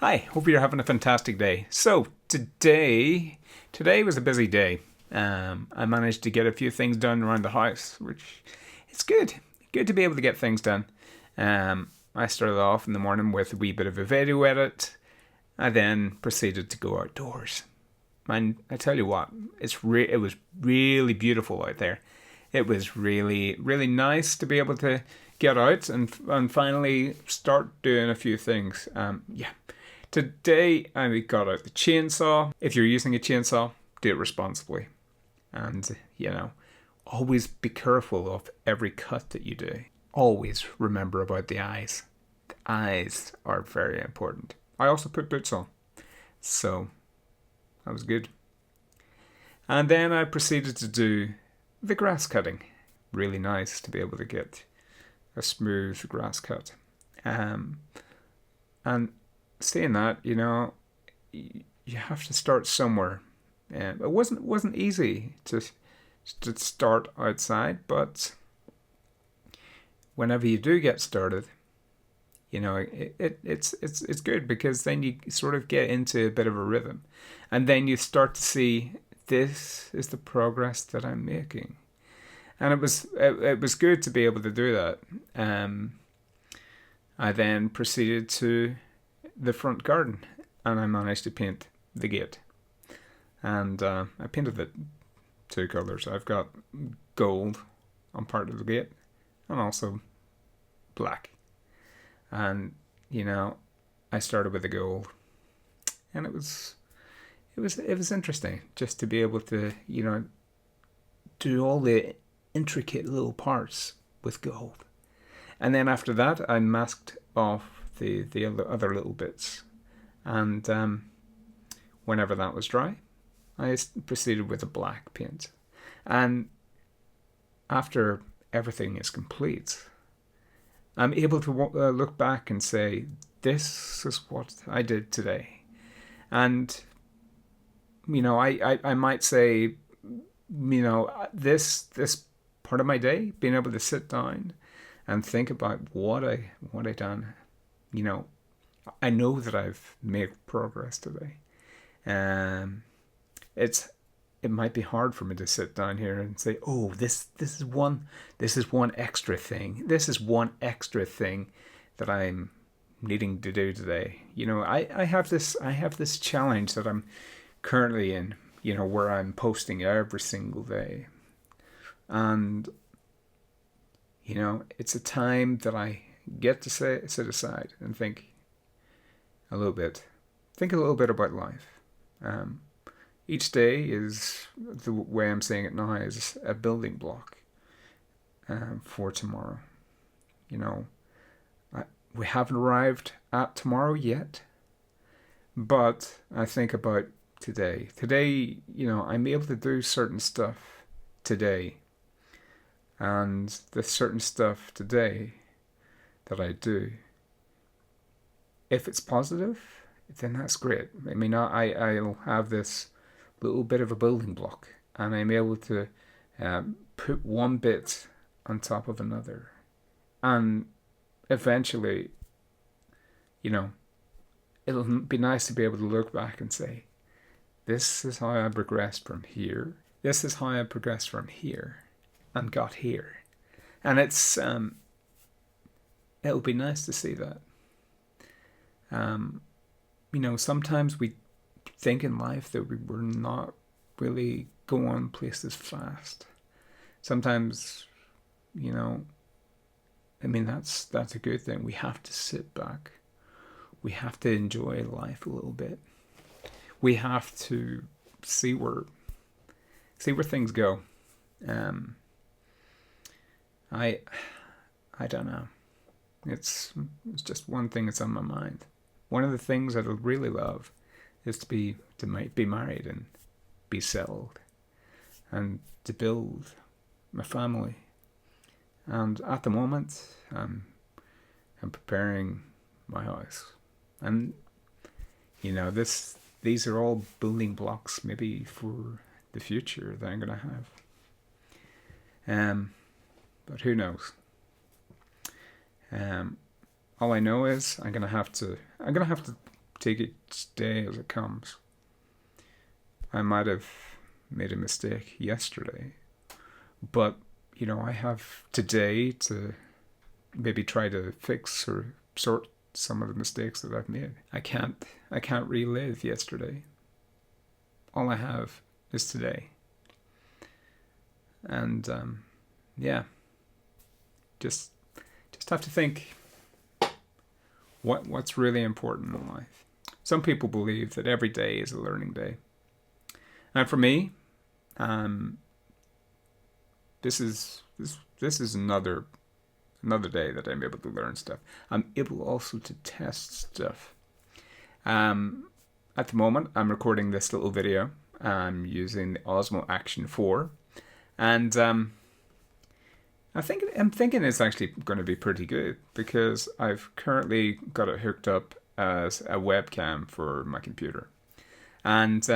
Hi, hope you're having a fantastic day. So today was a busy day. I managed to get a few things done around the house, which it's good. Good to be able to get things done. I started off in the morning with a wee bit of a video edit. I then proceeded to go outdoors. And I tell you what, it was really beautiful out there. It was really nice to be able to get out and finally start doing a few things. Today I got out the chainsaw. If you're using a chainsaw, do it responsibly. And, always be careful of every cut that you do. Always remember about the eyes. The eyes are very important. I also put boots on. So, that was good. And then I proceeded to do the grass cutting. Really nice to be able to get a smooth grass cut. And saying that, you have to start somewhere. It wasn't easy to start outside, but whenever you do get started, it's good because then you sort of get into a bit of a rhythm, and then you start to see this is the progress that I'm making, and it was good to be able to do that. I then proceeded to the front garden, and I managed to paint the gate, and I painted it two colours. I've got gold on part of the gate, and also black. And I started with the gold, and it was interesting just to be able to do all the intricate little parts with gold, and then after that I masked off the other little bits, and whenever that was dry, I proceeded with a black paint, and after everything is complete, I'm able to look back and say, this is what I did today. And, I might say, this part of my day, being able to sit down and think about what I done, I know that I've made progress today. It might be hard for me to sit down here and say, "Oh, this is one extra thing. This is one extra thing that I'm needing to do today." I have this challenge that I'm currently in. Where I'm posting every single day, and it's a time that I get to sit aside and think a little bit. Think a little bit about life. Each day is, the way I'm saying it now, is a building block for tomorrow. We haven't arrived at tomorrow yet, but I think about today. Today, I'm able to do certain stuff today, and the certain stuff today that I do, if it's positive, then that's great. I mean, I'll have this little bit of a building block, and I'm able to put one bit on top of another, and eventually, it'll be nice to be able to look back and say, this is how I progressed from here. This is how I progressed from here and got here. And it'll be nice to see that. Sometimes we think in life that we're not really going places fast. Sometimes, that's a good thing. We have to sit back. We have to enjoy life a little bit. We have to see where things go. I don't know. It's just one thing that's on my mind. One of the things that I really love is to be married and be settled, and to build my family. And at the moment, I'm preparing my house, and these are all building blocks maybe for the future that I'm gonna have. But who knows? All I know is I'm gonna have to take each day as it comes. I might have made a mistake yesterday, but I have today to maybe try to fix or sort some of the mistakes that I've made. I can't relive yesterday. All I have is today. And just have to think what's really important in life. Some people believe that every day is a learning day. And for me, this is another day that I'm able to learn stuff. I'm able also to test stuff. At the moment, I'm recording this little video. I'm using the Osmo Action 4, and I'm thinking it's actually going to be pretty good because I've currently got it hooked up as a webcam for my computer. And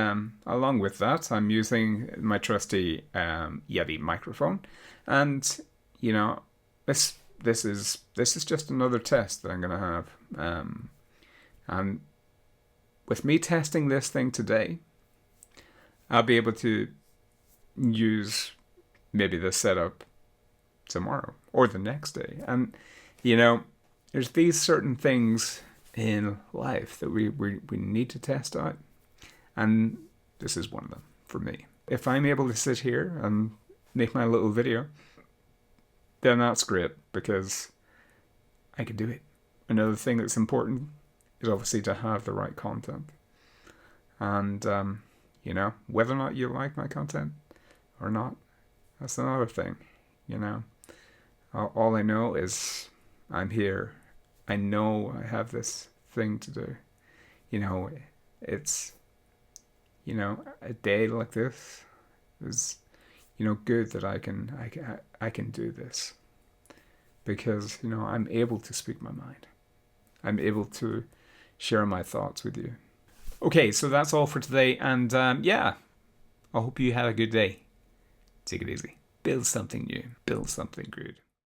along with that, I'm using my trusty Yeti microphone, and this is just another test that I'm going to have. And with me testing this thing today, I'll be able to use maybe the setup tomorrow or the next day. And there's these certain things in life that we need to test out. And this is one of them for me. If I'm able to sit here and make my little video, then that's great because I can do it. Another thing that's important is obviously to have the right content. And, whether or not you like my content or not, that's another thing, All I know is I'm here. I know I have this thing to do. It's... a day like this is, good that I can do this because, I'm able to speak my mind. I'm able to share my thoughts with you. Okay, so that's all for today. And I hope you had a good day. Take it easy. Build something new. Build something good.